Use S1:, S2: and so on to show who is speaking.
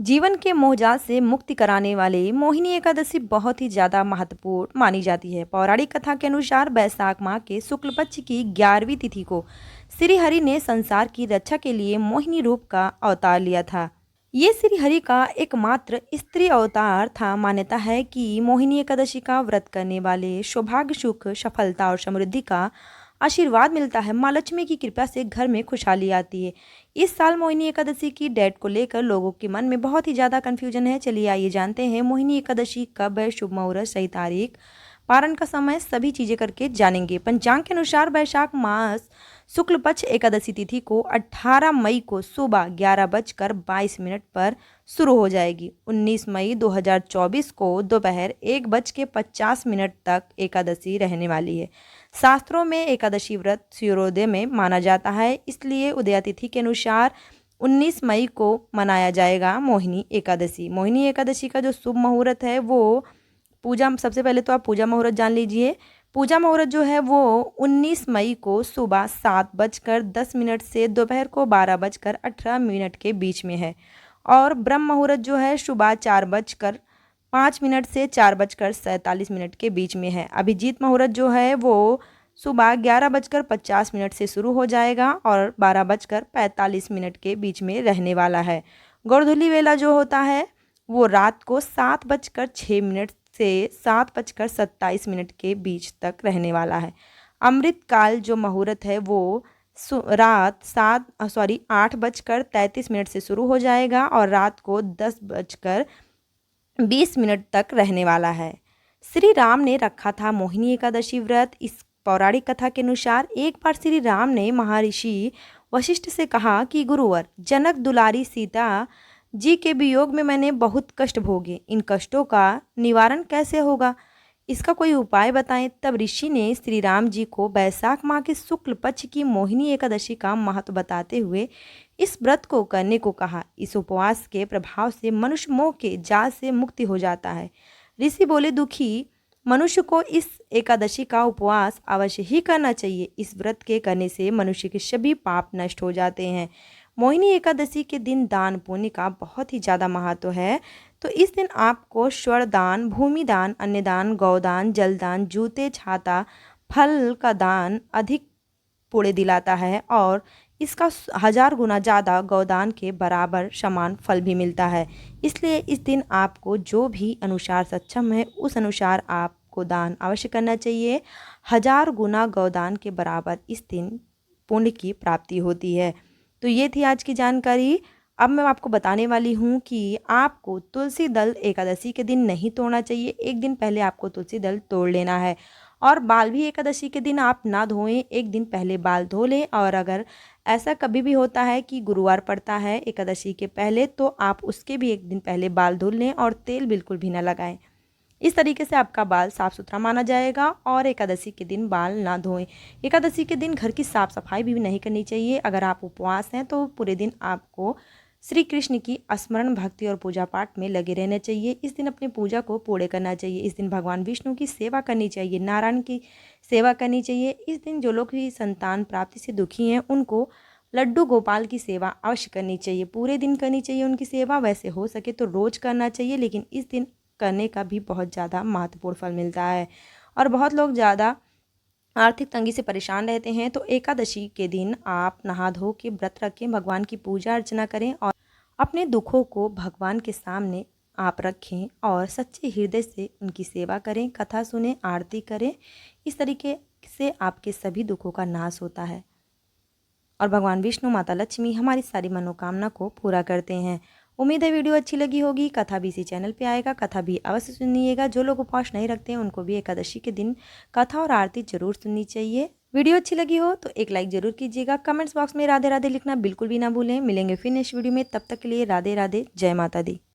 S1: जीवन के मोहजात से मुक्ति कराने वाले मोहिनी एकादशी बहुत ही ज़्यादा महत्वपूर्ण मानी जाती है। पौराणिक कथा के अनुसार बैसाख माह के शुक्ल पक्ष की 11वीं तिथि को श्री हरि ने संसार की रक्षा के लिए मोहिनी रूप का अवतार लिया था। ये श्री हरि का एकमात्र स्त्री अवतार था। मान्यता है कि मोहिनी एकादशी का व्रत करने वाले सौभाग्य, सुख, सफलता और समृद्धि का आशीर्वाद मिलता है। माँ लक्ष्मी की कृपा से घर में खुशहाली आती है। इस साल मोहिनी एकादशी की डेट को लेकर लोगों के मन में बहुत ही ज़्यादा कन्फ्यूजन है। चलिए आइए जानते हैं मोहिनी एकादशी कब है, शुभ मुहूर्त, सही तारीख, पारण का समय, सभी चीज़ें करके जानेंगे। पंचांग के अनुसार बैशाख मास शुक्ल पक्ष एकादशी तिथि को 18 मई को सुबह 11:22 पर शुरू हो जाएगी। 19 मई 2024 को दोपहर 1:50 तक एकादशी रहने वाली है। शास्त्रों में एकादशी व्रत सूर्योदय में माना जाता है, इसलिए उदया तिथि के अनुसार 19 मई को मनाया जाएगा मोहिनी एकादशी। मोहिनी एकादशी का जो शुभ मुहूर्त है वो पूजा, सबसे पहले तो आप पूजा मुहूर्त जान लीजिए। पूजा मुहूर्त जो है वो 19 मई को सुबह 7:10 से दोपहर को 12:18 के बीच में है। और ब्रह्म मुहूर्त जो है सुबह 4:05 से 4:47 के बीच में है। अभिजीत मुहूर्त जो है वो सुबह 11:50 से शुरू हो जाएगा और 12:45 के बीच में रहने वाला है। गोधूली वेला जो होता है वो रात को 7:06 से 7:27 के बीच तक रहने वाला है। अमृत काल जो मुहूर्त है वो रात 8:33 से शुरू हो जाएगा और रात को 10:20 तक रहने वाला है। श्री राम ने रखा था मोहिनी एकादशी व्रत। इस पौराणिक कथा के अनुसार एक बार श्री राम ने महर्षि वशिष्ठ से कहा कि गुरुवर, जनक दुलारी सीता जी के वियोग में मैंने बहुत कष्ट भोगे, इन कष्टों का निवारण कैसे होगा, इसका कोई उपाय बताएं। तब ऋषि ने श्री राम जी को बैसाख माह के शुक्ल पक्ष की मोहिनी एकादशी का महत्व बताते हुए इस व्रत को करने को कहा। इस उपवास के प्रभाव से मनुष्य मोह के जाल से मुक्ति हो जाता है। ऋषि बोले, दुखी मनुष्य को इस एकादशी का उपवास अवश्य ही करना चाहिए। इस व्रत के करने से मनुष्य के सभी पाप नष्ट हो जाते हैं। मोहिनी एकादशी के दिन दान पुण्य का बहुत ही ज़्यादा महत्व है। तो इस दिन आपको स्वर्ण दान, भूमि दान, अन्नदान, गौदान, जलदान, जूते, छाता, फल का दान अधिक पुण्य दिलाता है और इसका 1000 गुना ज़्यादा गौदान के बराबर समान फल भी मिलता है। इसलिए इस दिन आपको जो भी अनुसार सक्षम है उस अनुसार आपको दान अवश्य करना चाहिए। 1000 गुना गौदान के बराबर इस दिन पुण्य की प्राप्ति होती है। तो ये थी आज की जानकारी। अब मैं आपको बताने वाली हूँ कि आपको तुलसी दल एकादशी के दिन नहीं तोड़ना चाहिए। एक दिन पहले आपको तुलसी दल तोड़ लेना है। और बाल भी एकादशी के दिन आप ना धोएं, एक दिन पहले बाल धो लें। और अगर ऐसा कभी भी होता है कि गुरुवार पड़ता है एकादशी के पहले, तो आप उसके भी एक दिन पहले बाल धुल लें और तेल बिल्कुल भी ना लगाएं। इस तरीके से आपका बाल साफ़ सुथरा माना जाएगा। और एकादशी के दिन बाल ना धोएं। एकादशी के दिन घर की साफ़ सफाई भी नहीं करनी चाहिए। अगर आप उपवास हैं तो पूरे दिन आपको श्री कृष्ण की स्मरण, भक्ति और पूजा पाठ में लगे रहना चाहिए। इस दिन अपनी पूजा को पूरे करना चाहिए। इस दिन भगवान विष्णु की सेवा करनी चाहिए, नारायण की सेवा करनी चाहिए। इस दिन जो लोग भी संतान प्राप्ति से दुखी हैं उनको लड्डू गोपाल की सेवा अवश्य करनी चाहिए। पूरे दिन करनी चाहिए उनकी सेवा। वैसे हो सके तो रोज़ करना चाहिए, लेकिन इस दिन करने का भी बहुत ज़्यादा महत्वपूर्ण फल मिलता है। और बहुत लोग ज़्यादा आर्थिक तंगी से परेशान रहते हैं, तो एकादशी के दिन आप नहा धो के व्रत रखें, भगवान की पूजा अर्चना करें और अपने दुखों को भगवान के सामने आप रखें और सच्चे हृदय से उनकी सेवा करें, कथा सुनें, आरती करें। इस तरीके से आपके सभी दुखों का नाश होता है और भगवान विष्णु, माता लक्ष्मी हमारी सारी मनोकामना को पूरा करते हैं। उम्मीद है वीडियो अच्छी लगी होगी। कथा भी इसी चैनल पे आएगा, कथा भी अवश्य सुनिएगा। जो लोग उपवास नहीं रखते हैं उनको भी एकादशी के दिन कथा और आरती जरूर सुननी चाहिए। वीडियो अच्छी लगी हो तो एक लाइक जरूर कीजिएगा। कमेंट्स बॉक्स में राधे राधे लिखना बिल्कुल भी ना भूलें। मिलेंगे फिर नेक्स्ट वीडियो में, तब तक के लिए राधे राधे, जय माता दी।